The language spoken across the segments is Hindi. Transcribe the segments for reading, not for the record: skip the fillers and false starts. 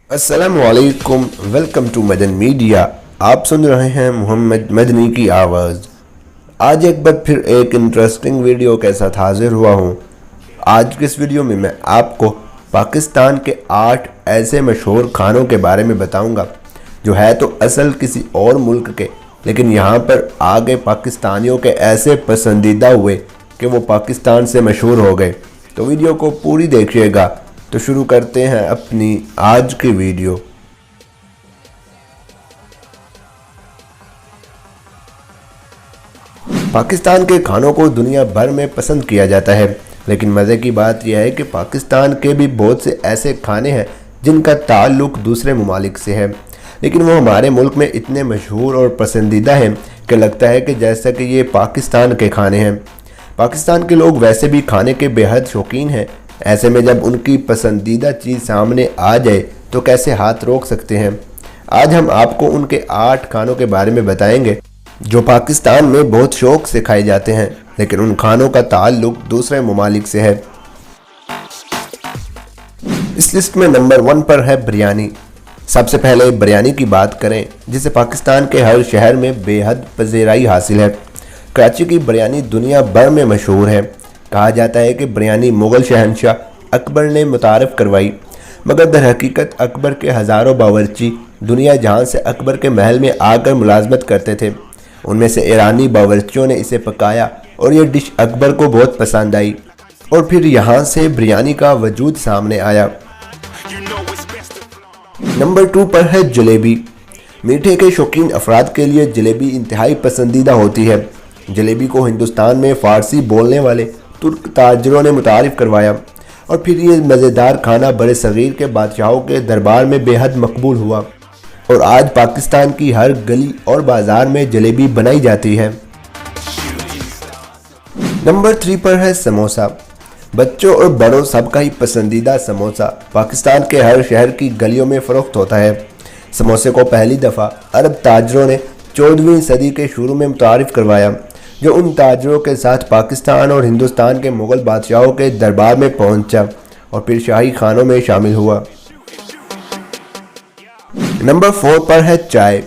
अस्सलामुअलैकुम, वेलकम टू मदन मीडिया। आप सुन रहे हैं मोहम्मद मदनी की आवाज़। आज एक बार फिर एक इंटरेस्टिंग वीडियो के साथ हाजिर हुआ हूँ। आज के इस वीडियो में मैं आपको पाकिस्तान के 8 ऐसे मशहूर खानों के बारे में बताऊंगा जो है तो असल किसी और मुल्क के, लेकिन यहाँ पर आगे पाकिस्तानियों के ऐसे पसंदीदा हुए कि वो पाकिस्तान से मशहूर हो गए। तो वीडियो को पूरी देखिएगा। तो शुरू करते हैं अपनी आज की वीडियो। पाकिस्तान के खानों को दुनिया भर में पसंद किया जाता है, लेकिन मज़े की बात यह है कि पाकिस्तान के भी बहुत से ऐसे खाने हैं जिनका ताल्लुक दूसरे ममालिक से है, लेकिन वो हमारे मुल्क में इतने मशहूर और पसंदीदा हैं कि लगता है कि जैसा कि ये पाकिस्तान के खाने हैं। पाकिस्तान के लोग वैसे भी खाने के बेहद शौकीन हैं। ऐसे में जब उनकी पसंदीदा चीज़ सामने आ जाए तो कैसे हाथ रोक सकते हैं। आज हम आपको उनके 8 खानों के बारे में बताएंगे जो पाकिस्तान में बहुत शौक से खाए जाते हैं, लेकिन उन खानों का ताल्लुक दूसरे ममालिक से है। इस लिस्ट में नंबर 1 पर है बिरयानी। सबसे पहले बिरयानी की बात करें, जिसे पाकिस्तान के हर शहर में बेहद पज़ीराई हासिल है। कराची की बिरयानी दुनिया भर में मशहूर है। कहा जाता है कि बिरयानी मुग़ल शहंशाह अकबर ने मुतारफ़ करवाई, मगर दर हकीकत अकबर के हज़ारों बावर्ची दुनिया जहां से अकबर के महल में आकर मुलाजमत करते थे, उनमें से ईरानी बावर्चियों ने इसे पकाया और ये डिश अकबर को बहुत पसंद आई और फिर यहाँ से बिरयानी का वजूद सामने आया। नंबर 2 पर है जलेबी। मीठे के शौकीन अफराद के लिए जलेबी इंतहाई पसंदीदा होती है। जलेबी को हिंदुस्तान में फ़ारसी बोलने वाले तुर्क ताजरों ने मुतारिफ़ करवाया और फिर ये मज़ेदार खाना बड़े सग़ीर के बादशाहों के दरबार में बेहद मकबूल हुआ और आज पाकिस्तान की हर गली और बाज़ार में जलेबी बनाई जाती है। नंबर 3 पर है समोसा। बच्चों और बड़ों सबका ही पसंदीदा समोसा पाकिस्तान के हर शहर की गलियों में फ़रोख्त होता है। समोसे को पहली दफ़ा अरब ताजरों ने 14वीं सदी के शुरू में मुतारिफ़ करवाया, जो उन ताजरों के साथ पाकिस्तान और हिंदुस्तान के मुग़ल बादशाहों के दरबार में पहुंचा और फिर शाही खानों में शामिल हुआ। नंबर 4 पर है चाय।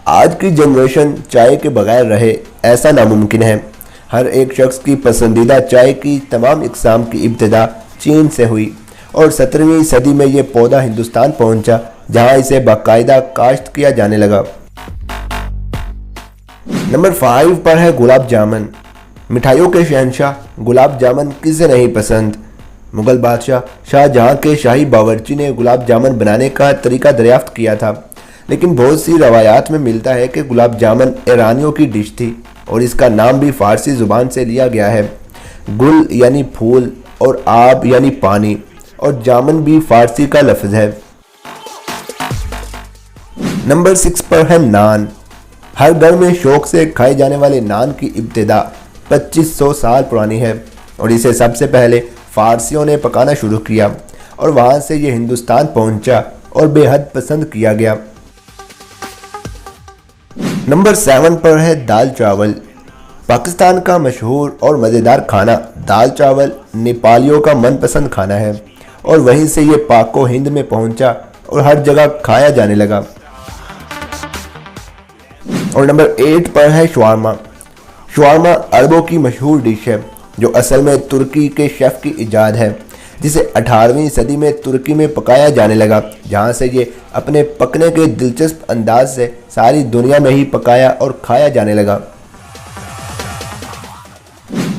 आज की जनरेशन चाय के बगैर रहे ऐसा नामुमकिन है। हर एक शख्स की पसंदीदा चाय की तमाम इक़साम की इब्तिदा चीन से हुई और 17वीं सदी में ये पौधा हिंदुस्तान पहुंचा, जहां इसे बाकायदा काश्त किया जाने लगा। नंबर 5 पर है गुलाब जामुन। मिठाइयों के शहंशाह गुलाब जामुन किसे नहीं पसंद। मुग़ल बादशाह शाहजहां के शाही बावर्ची ने गुलाब जामुन बनाने का तरीका दरियाफ्त किया था, लेकिन बहुत सी रवायात में मिलता है कि गुलाब जामुन ईरानियों की डिश थी और इसका नाम भी फ़ारसी ज़ुबान से लिया गया है। गुल यानी फूल और आब यानी पानी और जामुन भी फ़ारसी का लफ्ज़ है। नंबर 6 पर है नान। हर घर में शौक से खाए जाने वाले नान की इब्तिदा 2500 साल पुरानी है और इसे सबसे पहले फ़ारसियों ने पकाना शुरू किया और वहाँ से ये हिंदुस्तान पहुँचा और बेहद पसंद किया गया। नंबर 7 पर है दाल चावल। पाकिस्तान का मशहूर और मज़ेदार खाना दाल चावल नेपालियों का मनपसंद खाना है और वहीं से ये पाको हिंद में पहुँचा और हर जगह खाया जाने लगा। और नंबर 8 पर है शवारमा। शवारमा अरबों की मशहूर डिश है जो असल में तुर्की के शेफ़ की इजाद है, जिसे 18वीं सदी में तुर्की में पकाया जाने लगा, जहां से ये अपने पकने के दिलचस्प अंदाज से सारी दुनिया में ही पकाया और खाया जाने लगा।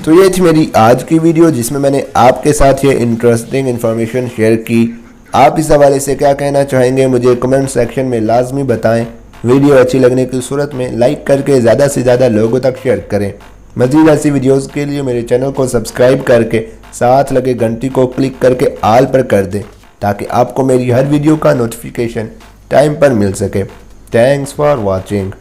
तो ये थी मेरी आज की वीडियो, जिसमें मैंने आपके साथ ये इंटरेस्टिंग इन्फॉर्मेशन शेयर की। आप इस हवाले से क्या कहना चाहेंगे मुझे कमेंट सेक्शन में लाजमी बताएं। वीडियो अच्छी लगने की सूरत में लाइक करके ज़्यादा से ज़्यादा लोगों तक शेयर करें। मज़ीद ऐसी वीडियोज़ के लिए मेरे चैनल को सब्सक्राइब करके साथ लगे घंटी को क्लिक करके आल पर कर दें, ताकि आपको मेरी हर वीडियो का नोटिफिकेशन टाइम पर मिल सके। Thanks for watching.